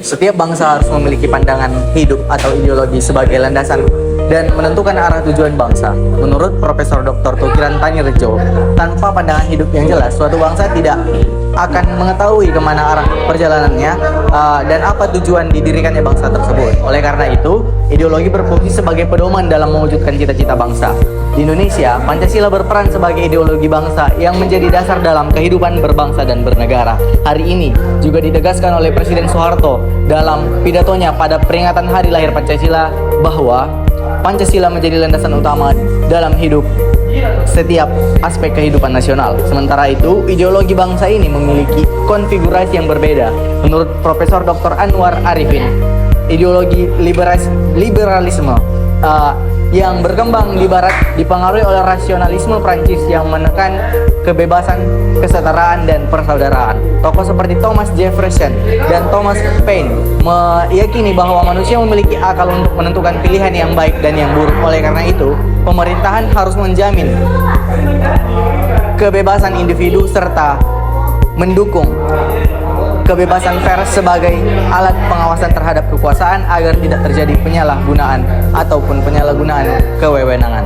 Setiap bangsa harus memiliki pandangan hidup atau ideologi sebagai landasan dan menentukan arah tujuan bangsa. Menurut Profesor Dr. Tukiran Tanirejo, tanpa pandangan hidup yang jelas, suatu bangsa tidak akan mengetahui kemana arah perjalanannya dan apa tujuan didirikannya bangsa tersebut. Oleh karena itu, ideologi berfungsi sebagai pedoman dalam mewujudkan cita-cita bangsa. Di Indonesia, Pancasila berperan sebagai ideologi bangsa yang menjadi dasar dalam kehidupan berbangsa dan bernegara. Hari ini juga ditegaskan oleh Presiden Soeharto dalam pidatonya pada peringatan Hari Lahir Pancasila bahwa Pancasila menjadi landasan utama dalam hidup setiap aspek kehidupan nasional. Sementara itu, ideologi bangsa ini memiliki konfigurasi yang berbeda. Menurut Profesor Dr. Anwar Arifin, ideologi liberalisme yang berkembang di barat dipengaruhi oleh rasionalisme Prancis yang menekan kebebasan, kesetaraan, dan persaudaraan. Tokoh seperti Thomas Jefferson dan Thomas Paine meyakini bahwa manusia memiliki akal untuk menentukan pilihan yang baik dan yang buruk. Oleh karena itu, pemerintahan harus menjamin kebebasan individu serta mendukung kebebasan pers sebagai alat pengawasan terhadap kekuasaan agar tidak terjadi penyalahgunaan ataupun penyalahgunaan kewewenangan.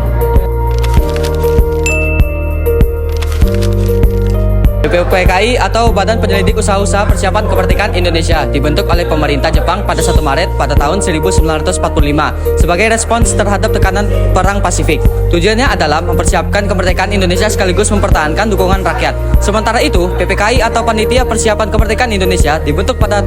BPUPKI atau Badan Penyelidik Usaha-Usaha Persiapan Kemerdekaan Indonesia dibentuk oleh pemerintah Jepang pada 1 Maret pada tahun 1945 sebagai respons terhadap tekanan Perang Pasifik. Tujuannya adalah mempersiapkan kemerdekaan Indonesia sekaligus mempertahankan dukungan rakyat. Sementara itu, PPKI atau Panitia Persiapan Kemerdekaan Indonesia dibentuk pada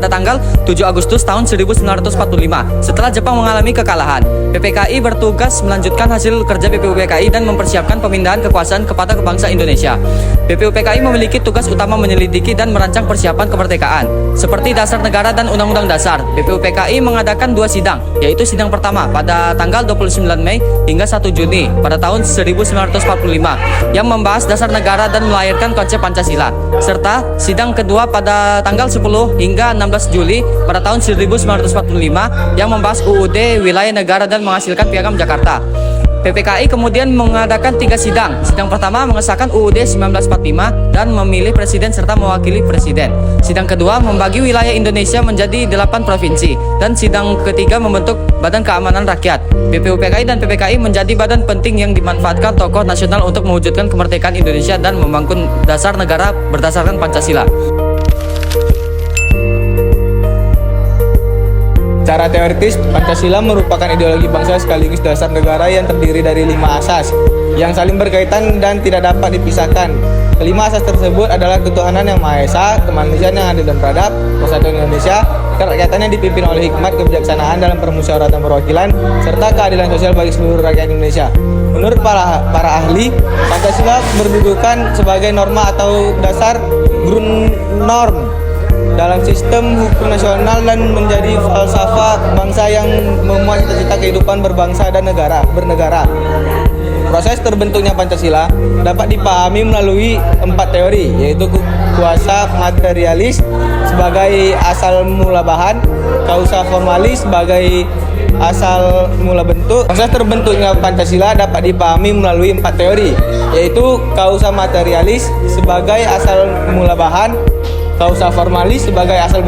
tanggal 7 Agustus tahun 1945 setelah Jepang mengalami kekalahan. PPKI bertugas melanjutkan hasil kerja BPUPKI dan mempersiapkan pemindahan kekuasaan kepada bangsa Indonesia. BPUPKI memiliki tugas utama menyelidiki dan merancang persiapan kemerdekaan. Seperti Dasar Negara dan Undang-Undang Dasar, BPUPKI mengadakan 2 sidang, yaitu sidang pertama pada tanggal 29 Mei hingga 1 Juni pada tahun 1945 yang membahas dasar negara dan melahirkan konsep Pancasila, serta sidang kedua pada tanggal 10 hingga 16 Juli pada tahun 1945 yang membahas UUD Wilayah Negara dan menghasilkan Piagam Jakarta. PPKI kemudian mengadakan 3 sidang. Sidang pertama mengesahkan UUD 1945 dan memilih presiden serta mewakili presiden. Sidang kedua membagi wilayah Indonesia menjadi 8 provinsi. Dan sidang ketiga membentuk Badan Keamanan Rakyat. BPUPKI dan PPKI menjadi badan penting yang dimanfaatkan tokoh nasional untuk mewujudkan kemerdekaan Indonesia dan membangun dasar negara berdasarkan Pancasila. Secara teoritis, Pancasila merupakan ideologi bangsa sekaligus dasar negara yang terdiri dari 5 asas yang saling berkaitan dan tidak dapat dipisahkan. Kelima asas tersebut adalah ketuhanan yang Maha Esa, kemanusiaan yang adil dan beradab, persatuan Indonesia, kerakyatan yang dipimpin oleh hikmat kebijaksanaan dalam permusyawaratan perwakilan, serta keadilan sosial bagi seluruh rakyat Indonesia. Menurut para ahli, Pancasila berdudukan sebagai norma atau dasar Grundnorm dalam sistem hukum nasional dan menjadi falsafah bangsa yang memuat cita-cita kehidupan berbangsa dan bernegara. Proses terbentuknya Pancasila dapat dipahami melalui 4 teori, yaitu kuasa materialis sebagai asal mula bahan, kausa formalis sebagai asal mula bentuk. Proses terbentuknya Pancasila dapat dipahami melalui 4 teori, yaitu kausa materialis sebagai asal mula bahan, kausa formalis sebagai asal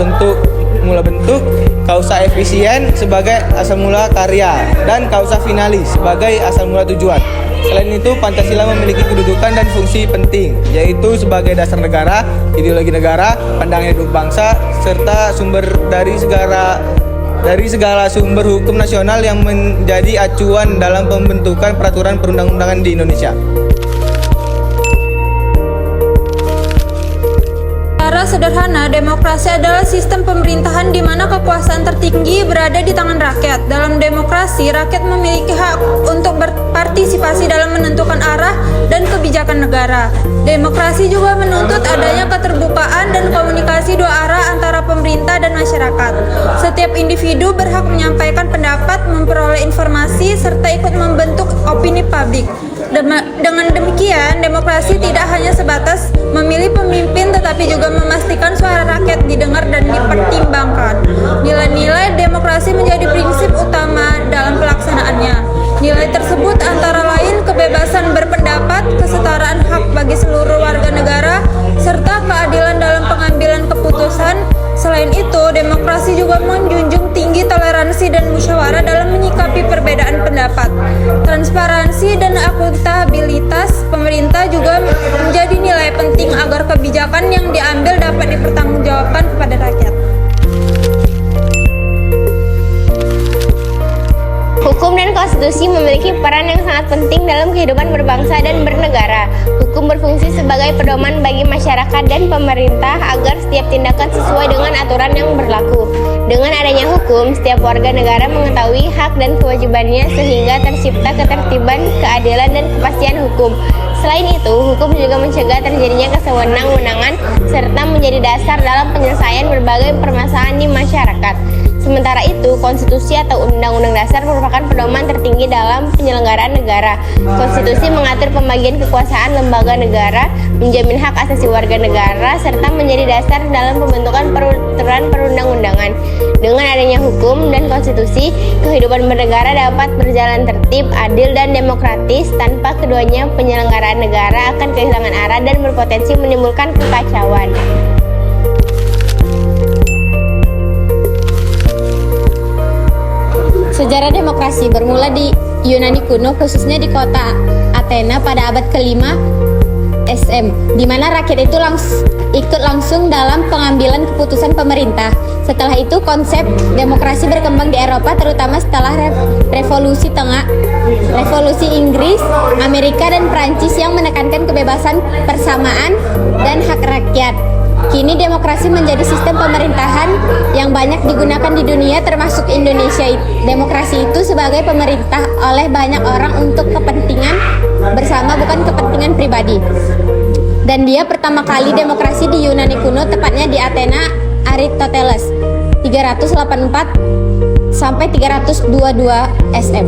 mula bentuk, kausa efisien sebagai asal mula karya, dan kausa finalis sebagai asal mula tujuan. Selain itu, Pancasila memiliki kedudukan dan fungsi penting, yaitu sebagai dasar negara, ideologi negara, pandangan hidup bangsa, serta sumber dari segala sumber hukum nasional yang menjadi acuan dalam pembentukan peraturan perundang-undangan di Indonesia. Secara sederhana, demokrasi adalah sistem pemerintahan di mana kekuasaan tertinggi berada di tangan rakyat. Dalam demokrasi, rakyat memiliki hak untuk berpartisipasi dalam menentukan arah dan kebijakan negara. Demokrasi juga menuntut adanya keterbukaan dan komunikasi 2 arah antara pemerintah dan masyarakat. Setiap individu berhak menyampaikan pendapat, memperoleh informasi, serta ikut membentuk opini publik. Dengan demikian, demokrasi tidak hanya sebatas memilih pemimpin tetapi juga memastikan suara rakyat didengar dan dipertimbangkan. Nilai-nilai demokrasi menjadi prinsip utama dalam pelaksanaannya. Nilai tersebut antara lain kebebasan berpendapat, kesetaraan hak bagi seluruh warga negara, serta keadilan dalam pengambilan keputusan. Selain itu, demokrasi juga menjunjung tinggi toleransi dan musyawarah dalam menyikapi perbedaan pendapat. Transparansi dan akuntabilitas pemerintah juga menjadi nilai penting agar kebijakan yang diambil dapat dipertanggungjawabkan kepada rakyat. Hukum dan konstitusi memiliki peran yang sangat penting dalam kehidupan berbangsa dan bernegara. Hukum berfungsi sebagai pedoman bagi masyarakat dan pemerintah agar setiap tindakan sesuai dengan aturan yang berlaku. Dengan adanya hukum, setiap warga negara mengetahui hak dan kewajibannya sehingga tercipta ketertiban, keadilan, dan kepastian hukum. Selain itu, hukum juga mencegah terjadinya kesewenang-wenangan serta menjadi dasar dalam penyelesaian berbagai permasalahan di masyarakat. Sementara itu, konstitusi atau undang-undang dasar merupakan pedoman tertinggi dalam penyelenggaraan negara. Konstitusi mengatur pembagian kekuasaan lembaga negara, menjamin hak asasi warga negara, serta menjadi dasar dalam pembentukan peraturan perundang-undangan. Dengan adanya hukum dan konstitusi, kehidupan bernegara dapat berjalan tertib, adil, dan demokratis. Tanpa keduanya, penyelenggaraan negara akan kehilangan arah dan berpotensi menimbulkan kekacauan. Sejarah demokrasi bermula di Yunani kuno, khususnya di kota Athena pada abad ke-5 SM, di mana rakyat itu ikut langsung dalam pengambilan keputusan pemerintah. Setelah itu, konsep demokrasi berkembang di Eropa, terutama setelah Revolusi Tengah, Revolusi Inggris, Amerika, dan Prancis yang menekankan kebebasan, persamaan, dan hak rakyat. Kini demokrasi menjadi sistem pemerintahan yang banyak digunakan di dunia termasuk Indonesia. Demokrasi itu sebagai pemerintah oleh banyak orang untuk kepentingan bersama, bukan kepentingan pribadi. Dan dia pertama kali demokrasi di Yunani kuno, tepatnya di Athena Aristoteles 384 sampai 322 SM.